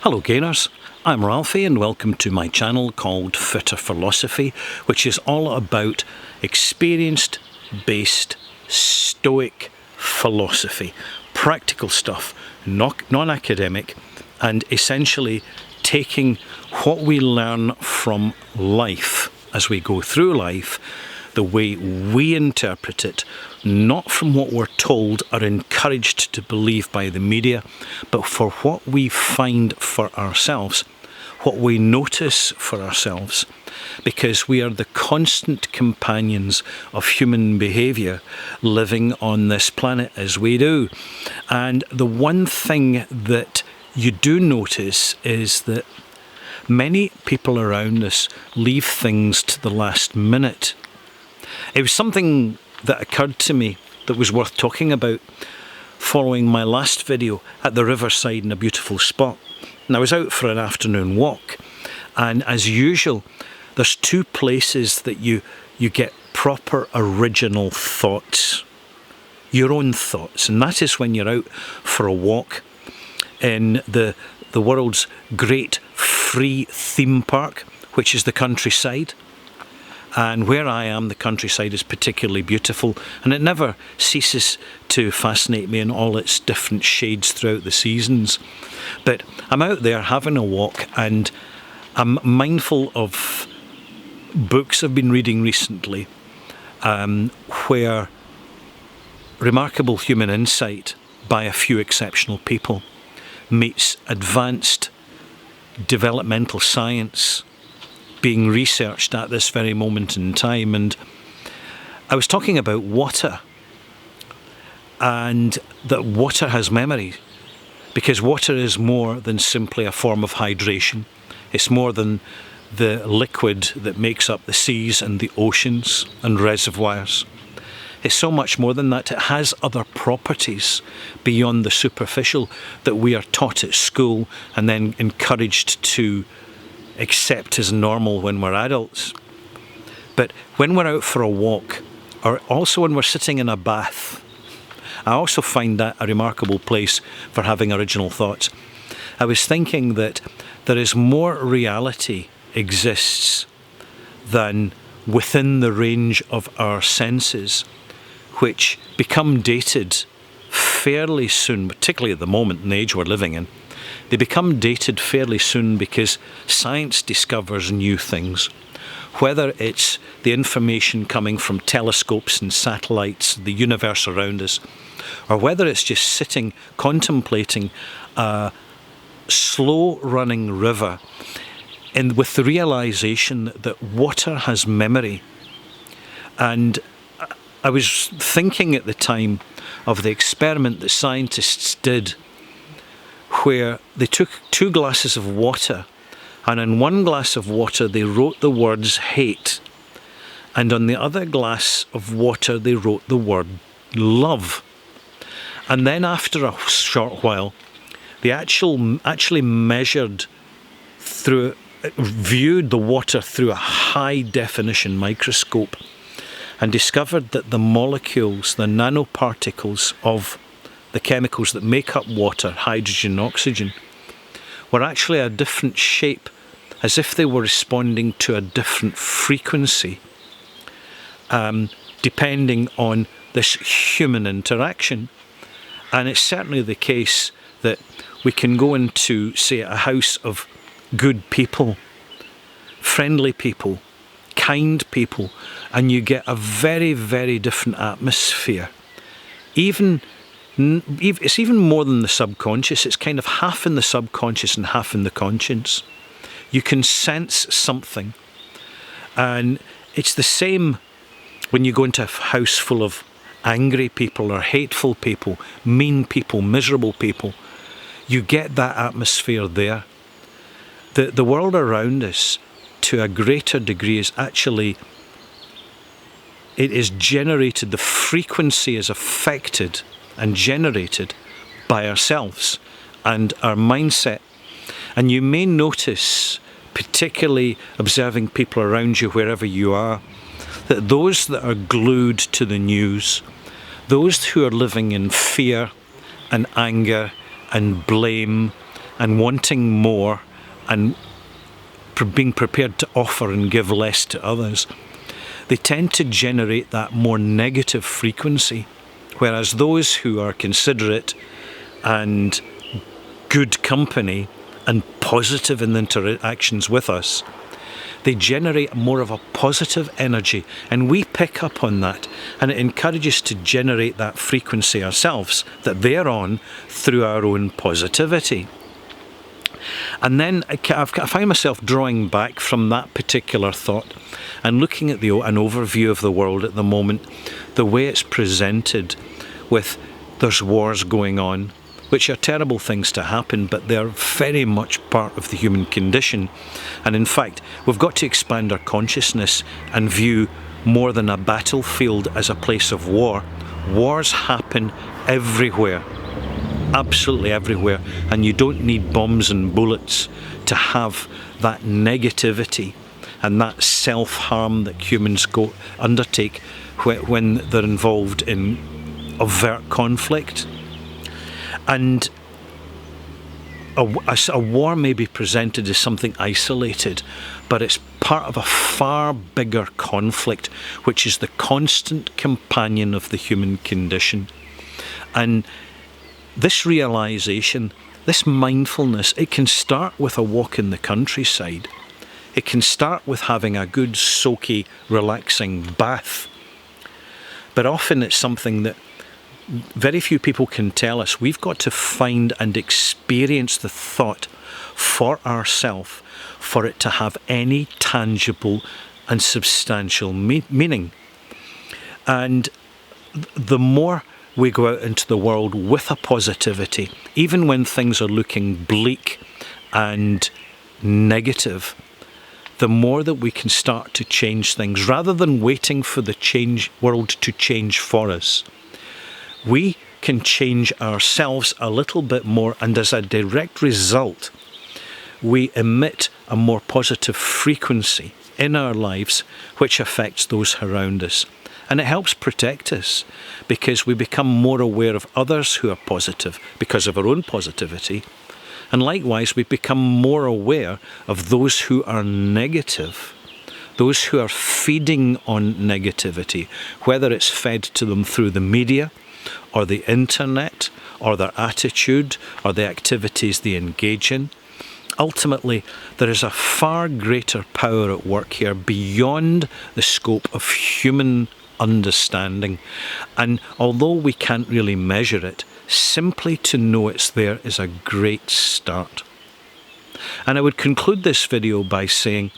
Hello gainers, I'm Ralphie and welcome to my channel called Fitter Philosophy, which is all about experience-based stoic philosophy, practical stuff, non-academic, and essentially taking what we learn from life as we go through life, the way we interpret it, not from what we're told or encouraged to believe by the media, but for what we find for ourselves, what we notice for ourselves, because we are the constant companions of human behaviour living on this planet as we do. And the one thing that you do notice is that many people around us leave things to the last minute. It was something that occurred to me that was worth talking about following my last video at the riverside in a beautiful spot. And I was out for an afternoon walk, and as usual there's two places that you get proper original thoughts, your own thoughts, and that is when you're out for a walk in the world's great free theme park, which is the countryside. And where I am, the countryside is particularly beautiful, and it never ceases to fascinate me in all its different shades throughout the seasons. But I'm out there having a walk, and I'm mindful of books I've been reading recently, where remarkable human insight by a few exceptional people meets advanced developmental science being researched at this very moment in time. And I was talking about water, and that water has memory, because water is more than simply a form of hydration. It's more than the liquid that makes up the seas and the oceans and reservoirs. It's so much more than that. It has other properties beyond the superficial that we are taught at school and then encouraged to accept as normal when we're adults. But when we're out for a walk, or also when we're sitting in a bath, I also find that a remarkable place for having original thoughts. I was thinking that there is more reality exists than within the range of our senses, which become dated fairly soon, particularly at the moment in the age we're living in. They become dated fairly soon because science discovers new things. Whether it's the information coming from telescopes and satellites, the universe around us, or whether it's just sitting contemplating a slow-running river and with the realization that water has memory. And I was thinking at the time of the experiment that scientists did, where they took 2 glasses of water, and in one glass of water they wrote the words hate, and on the other glass of water they wrote the word love. And then after a short while they actually viewed the water through a high definition microscope and discovered that the molecules, the nanoparticles of the chemicals that make up water, hydrogen and oxygen, were actually a different shape, as if they were responding to a different frequency, depending on this human interaction. And it's certainly the case that we can go into, say, a house of good people, friendly people, kind people, and you get a very, very different atmosphere. It's even more than the subconscious. It's kind of half in the subconscious and half in the conscience. You can sense something, and it's the same when you go into a house full of angry people or hateful people, mean people, miserable people. You get that atmosphere there. The world around us, to a greater degree, is actually, it is generated, the frequency is affected and generated by ourselves and our mindset. And you may notice, particularly observing people around you wherever you are, that those that are glued to the news, those who are living in fear and anger and blame and wanting more and being prepared to offer and give less to others, they tend to generate that more negative frequency. Whereas those who are considerate and good company and positive in the interactions with us, they generate more of a positive energy, and we pick up on that, and it encourages us to generate that frequency ourselves that they're on through our own positivity. And then I find myself drawing back from that particular thought and looking at an overview of the world at the moment, the way it's presented with there's wars going on, which are terrible things to happen, but they're very much part of the human condition. And in fact, we've got to expand our consciousness and view more than a battlefield as a place of war. Wars happen everywhere, absolutely everywhere, and you don't need bombs and bullets to have that negativity and that self-harm that humans undertake when they're involved in overt conflict. And a war may be presented as something isolated, but it's part of a far bigger conflict, which is the constant companion of the human condition. And this realization, this mindfulness, it can start with a walk in the countryside. It can start with having a good, soaky, relaxing bath. But often it's something that very few people can tell us. We've got to find and experience the thought for ourselves for it to have any tangible and substantial meaning. And the more we go out into the world with a positivity, even when things are looking bleak and negative, the more that we can start to change things rather than waiting for the world to change for us. We can change ourselves a little bit more, and as a direct result, we emit a more positive frequency in our lives, which affects those around us. And it helps protect us because we become more aware of others who are positive because of our own positivity. And likewise, we become more aware of those who are negative, those who are feeding on negativity, whether it's fed to them through the media, or the internet, or their attitude, or the activities they engage in. Ultimately, there is a far greater power at work here beyond the scope of human understanding. And although we can't really measure it, simply to know it's there is a great start. And I would conclude this video by saying,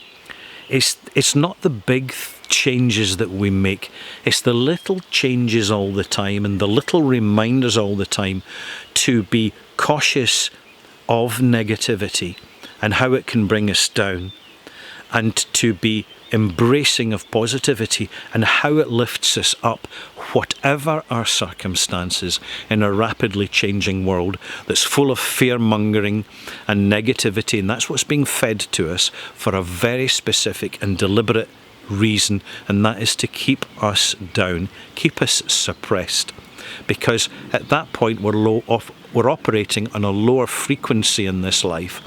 it's not the big changes that we make, it's the little changes all the time and the little reminders all the time to be cautious of negativity and how it can bring us down, and to be embracing of positivity and how it lifts us up, whatever our circumstances in a rapidly changing world that's full of fear-mongering and negativity. And that's what's being fed to us for a very specific and deliberate reason, and that is to keep us down, keep us suppressed, because at that point we're operating on a lower frequency in this life.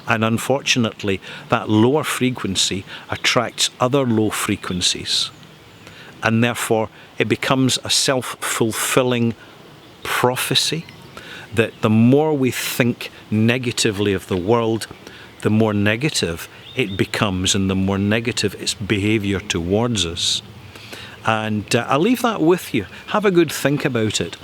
And unfortunately, that lower frequency attracts other low frequencies. And therefore, it becomes a self-fulfilling prophecy that the more we think negatively of the world, the more negative it becomes and the more negative its behaviour towards us. And I'll leave that with you. Have a good think about it.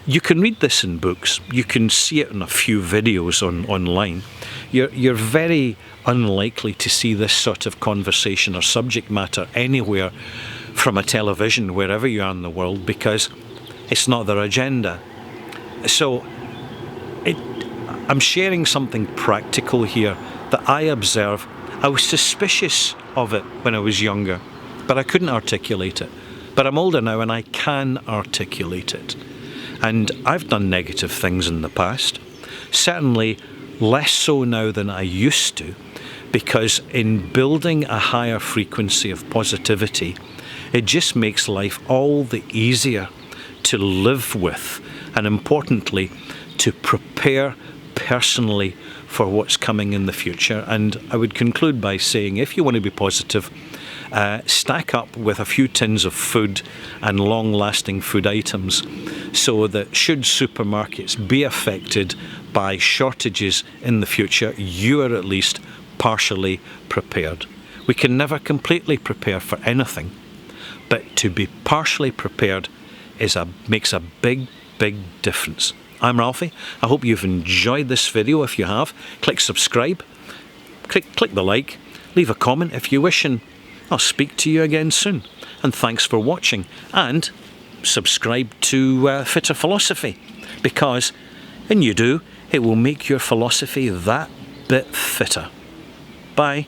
You can read this in books. You can see it in a few videos online. You're very unlikely to see this sort of conversation or subject matter anywhere from a television, wherever you are in the world, because it's not their agenda. So I'm sharing something practical here that I observe. I was suspicious of it when I was younger, but I couldn't articulate it. But I'm older now and I can articulate it. And I've done negative things in the past, certainly less so now than I used to, because in building a higher frequency of positivity, it just makes life all the easier to live with, and importantly, to prepare personally for what's coming in the future. And I would conclude by saying, if you want to be positive, stack up with a few tins of food and long-lasting food items, so that should supermarkets be affected by shortages in the future, you are at least partially prepared. We can never completely prepare for anything, but to be partially prepared makes a big difference. I'm Ralphie. I hope you've enjoyed this video. If you have, click subscribe, click the like, leave a comment if you wish, and I'll speak to you again soon. And thanks for watching, and subscribe to Fitter Philosophy, because when you do, it will make your philosophy that bit fitter. Bye.